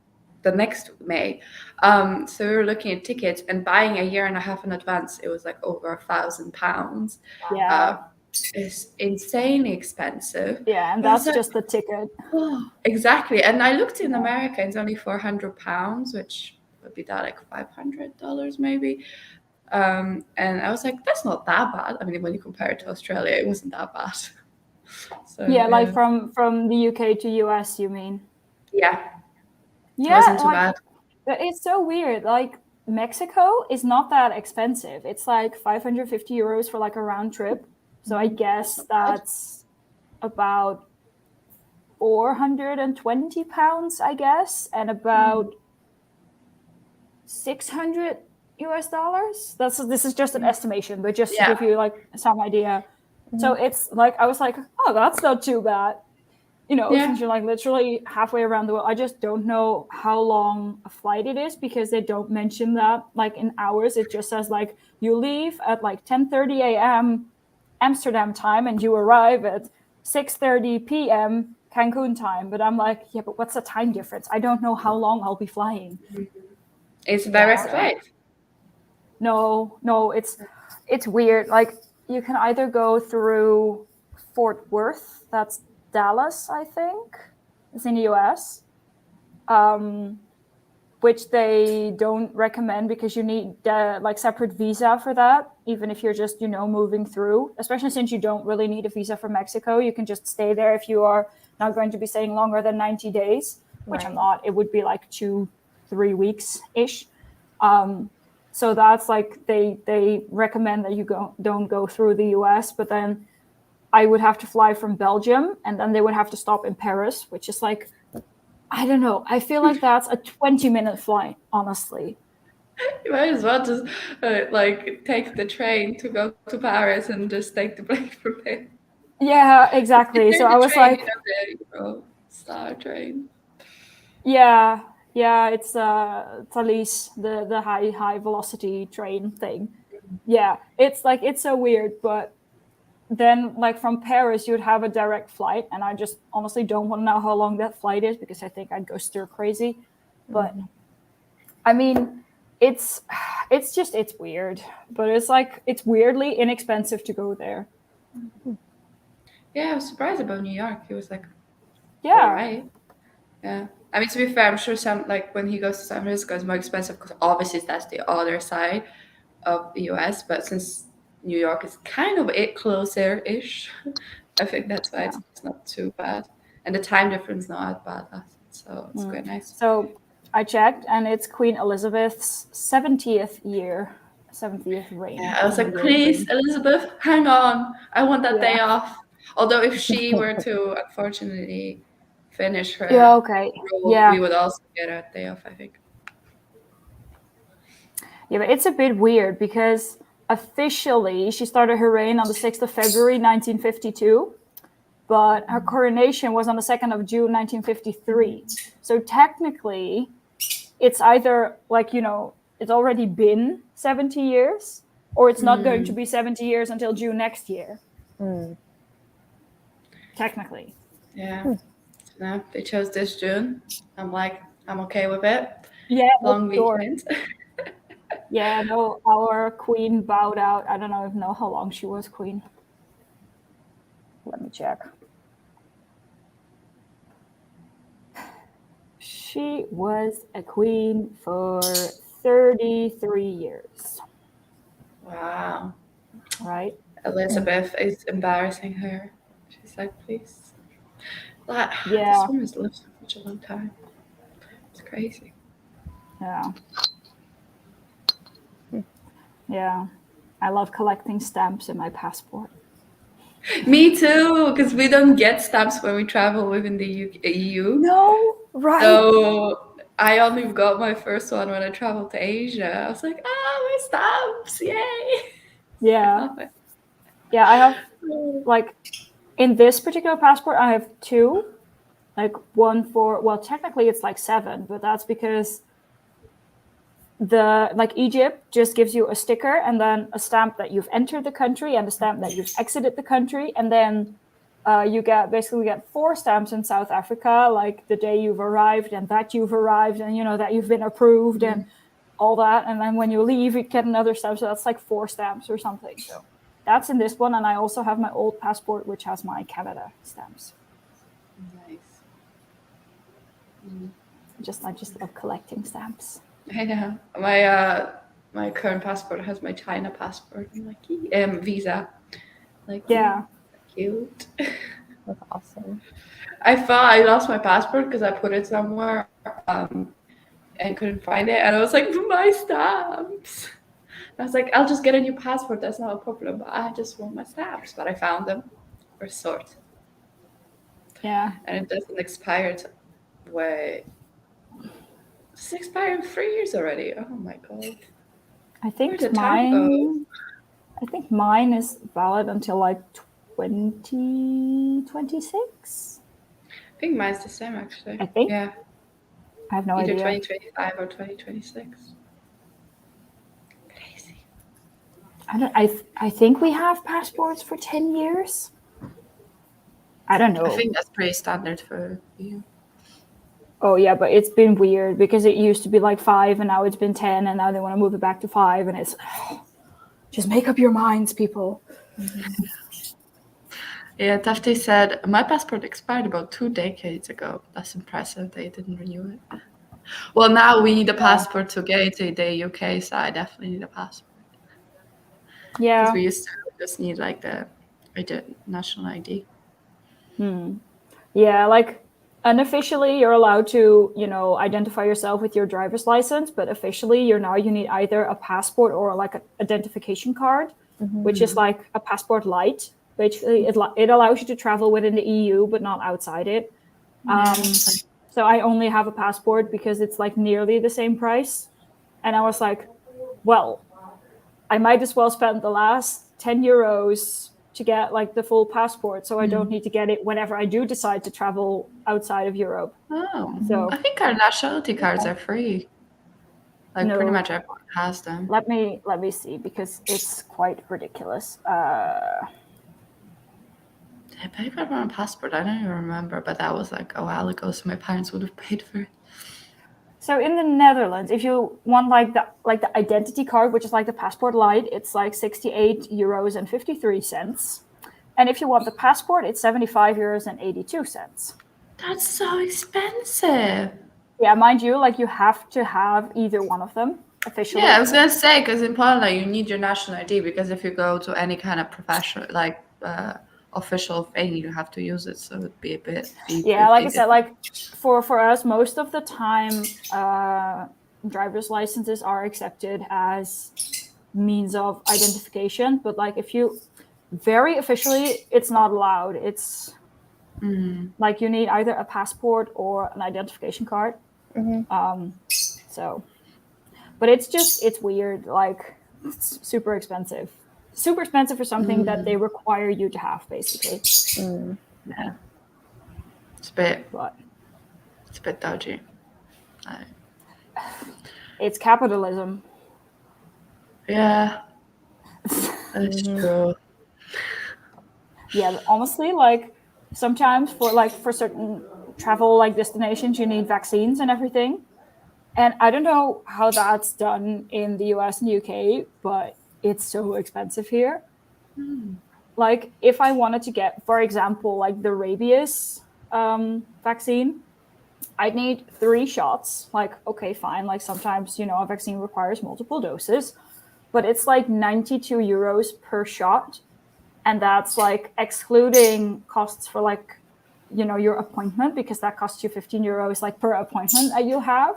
the next May. So we were looking at tickets and buying a year and a half in advance. It was like over £1,000. Yeah. It's insanely expensive. Yeah, and But it's that's just the ticket. exactly. And I looked in America, it's only £400, which would be that like $500 maybe. And I was like, that's not that bad. I mean, when you compare it to Australia, it wasn't that bad. So, Yeah, like from the UK to US, you mean? yeah, it Yeah, wasn't too like bad. it's so weird. Like Mexico is not that expensive. It's like 550 euros for like a round trip. So I guess that's about 420 pounds, I guess, and about 600 US dollars. This is just an estimation, but just to give you like some idea. So it's like I was like, oh, that's not too bad. You know, since you're like literally halfway around the world. I just don't know how long a flight it is because they don't mention that like in hours. It just says like you leave at like 10:30 a.m. Amsterdam time and you arrive at 6:30 p.m. Cancun time. But I'm like, yeah, but what's the time difference? I don't know how long I'll be flying. It's a direct flight. No, it's weird. Like you can either go through Fort Worth, that's Dallas, I think. It's in the US. Which they don't recommend because you need like separate visa for that, even if you're just, moving through, especially since you don't really need a visa for Mexico. You can just stay there if you are not going to be staying longer than 90 days, which I'm not. It would be like 2-3 weeks-ish. So that's like they recommend that you don't go through the US, but then I would have to fly from Belgium and then they would have to stop in Paris, which is like, I don't know. I feel like that's a 20-minute flight, honestly. You might as well just like take the train to go to Paris and just take the plane from there. Yeah, exactly. So I was like, Star train. Yeah, it's Thalys, the high velocity train thing. Yeah, it's like it's so weird, but then like from Paris you'd have a direct flight, and I just honestly don't want to know how long that flight is because I think I'd go stir crazy. But I mean, it's weird, but it's like it's weirdly inexpensive to go there. Yeah, I was surprised about New York. He was like, yeah, all right. Yeah. I mean, to be fair, I'm sure some like when he goes to San Francisco, it's more expensive because obviously that's the other side of the US. But since New York is kind of closer-ish, I think that's why it's not too bad, and the time difference not bad, so it's quite nice. So I checked, and it's Queen Elizabeth's 70th reign. Yeah, I was like, please, Elizabeth, hang on, I want that day off. Although if she were to unfortunately finish her role, we would also get a day off, I think. Yeah, but it's a bit weird because officially she started her reign on the 6th of February 1952, but her coronation was on the 2nd of June 1953. So technically it's either like, it's already been 70 years or it's not going to be 70 years until June next year. Technically. Yeah. No, they chose this June. I'm okay with it. Yeah. Long weekend. Yeah, no, our queen bowed out. I don't know how long she was queen. Let me check. She was a queen for 33 years. Wow. Right? Elizabeth is embarrassing her. She's like, please. This woman's lived for such a long time. It's crazy. Yeah. Yeah. I love collecting stamps in my passport. Me too, because we don't get stamps when we travel within the EU. No, right. So I only got my first one when I traveled to Asia. I was like, my stamps, yay. Yeah. Yeah, I have, like, in this particular passport, I have 2. Like, one for, well, technically it's like 7, but that's because Egypt just gives you a sticker and then a stamp that you've entered the country and a stamp that you've exited the country. And then you get 4 stamps in South Africa, like the day you've arrived and that you've arrived and that you've been approved and all that. And then when you leave, you get another stamp. So that's like 4 stamps or something. So that's in this one. And I also have my old passport, which has my Canada stamps. Nice. I just love collecting stamps. I know. My current passport has my China passport. I'm like, visa. Like, Yeah. Cute. That's awesome. I thought I lost my passport because I put it somewhere and couldn't find it. And I was like, my stamps. I was like, I'll just get a new passport. That's not a problem. But I just want my stamps. But I found them. Or sort. Yeah. And it doesn't expire. Wait. It's expired in 3 years already. Oh my god. I think Where'd the time go? mine is valid until like 2026. I think mine's the same actually. I think. Yeah. I have no Either idea. 2025 or 2026. Crazy. I think we have passports for 10 years. I don't know. I think that's pretty standard for you. Oh yeah, but it's been weird because it used to be like 5 and now it's been 10 and now they want to move it back to 5 and it's just make up your minds, people. Yeah, Tafti said, my passport expired about 2 decades ago. That's impressive. They didn't renew it. Well, now we need a passport to get into the UK, so I definitely need a passport. Yeah. Because we used to just need like the national ID. Yeah, like unofficially you're allowed to, identify yourself with your driver's license, but officially you need either a passport or like an identification card, which is like a passport light. Basically, it allows you to travel within the EU, but not outside it. So I only have a passport because it's like nearly the same price. And I was like, well, I might as well spend the last 10 euros to get like the full passport. So I don't need to get it whenever I do decide to travel outside of Europe. Oh, So I think our nationality cards are free. Like No. pretty much everyone has them. let me see because it's quite ridiculous. Did I pay for my passport? I don't even remember, but that was like a while ago, so my parents would have paid for it. So in the Netherlands, if you want like the identity card, which is like the passport light, it's like 68 euros and 53 cents. And if you want the passport, it's 75 euros and 82 cents. That's so expensive. Yeah, mind you, like you have to have either one of them officially. Yeah, I was gonna say, because in Poland, like, you need your national ID, because if you go to any kind of professional, like official thing, you have to use it. So it'd be a bit. Yeah, like I said, like for us, most of the time, driver's licenses are accepted as means of identification. But like if you very officially, it's not allowed. It's like you need either a passport or an identification card. So, but it's weird. Like it's super expensive for something that they require you to have, basically. Yeah, it's a But bit dodgy. it's capitalism. Yeah, that's true. Yeah, honestly, like sometimes for certain travel like destinations, you need vaccines and everything. And I don't know how that's done in the US and UK, but it's so expensive here. Like if I wanted to get, for example, like the rabies vaccine, I'd need 3 shots. Like, okay, fine. Like sometimes, a vaccine requires multiple doses, but it's like 92 euros per shot. And that's like excluding costs for like, your appointment, because that costs you 15 euros like per appointment that you have.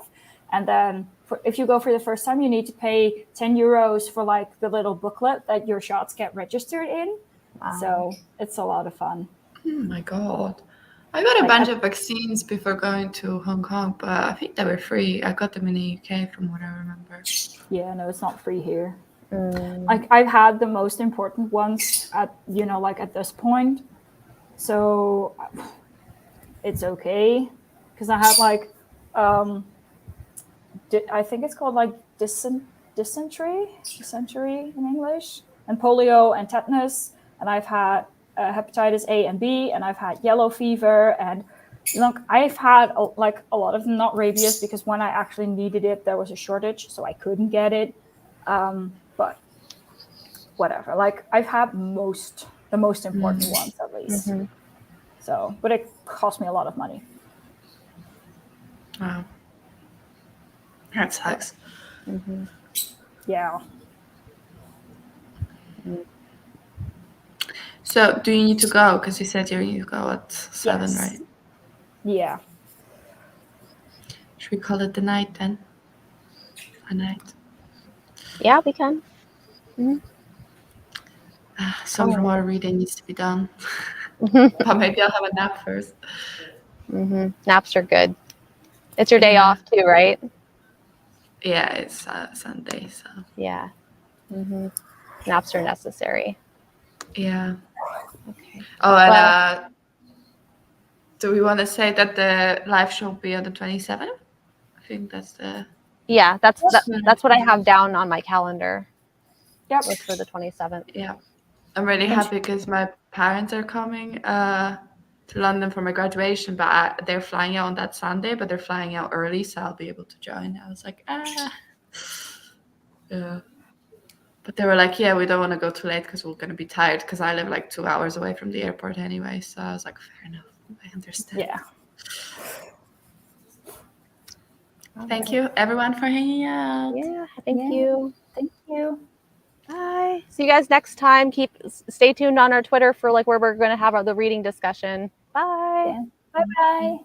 And then if you go for the first time, you need to pay 10 euros for like the little booklet that your shots get registered in. Wow. So it's a lot of fun. Oh my God. I got a bunch of vaccines before going to Hong Kong, but I think they were free. I got them in the UK from what I remember. Yeah, no, it's not free here. Like I've had the most important ones at, like at this point. So it's okay. Because I had like, I think it's called like dysentery in English, and polio and tetanus. And I've had hepatitis A and B, and I've had yellow fever, and look, I've had a lot of them, not rabies, because when I actually needed it, there was a shortage, so I couldn't get it. But whatever, like I've had the most important ones at least. Mm-hmm. So, but it cost me a lot of money. Wow. That sucks. Mm-hmm. Yeah. So, do you need to go? Because you said you need to go at 7, Yes. right? Yeah. Should we call it the night then? A night. Yeah, we can. Some Oh. more reading needs to be done. Mm-hmm. But maybe I'll have a nap first. Naps are good. It's your day Yeah. off too, right? Yeah, it's Sunday, so Yeah. Naps are necessary. yeah. Okay. Oh, and Well- do we want to say that the live show will be on the 27th? I think that's the. Yeah, that's what I have down on my calendar. Yep. Was for the 27th. Yeah, I'm really happy because my parents are coming to London for my graduation, but they're flying out on that Sunday, but they're flying out early, so I'll be able to join. I was like, yeah. But they were like, yeah, we don't want to go too late because we're going to be tired, because I live like 2 hours away from the airport anyway. So I was like, fair enough. I understand. Yeah. Thank you, everyone, for hanging out. Yeah, thank Yeah. you. Thank you. Bye. See you guys next time. Stay tuned on our Twitter for like where we're going to have the reading discussion. Bye. Yeah. Bye-bye.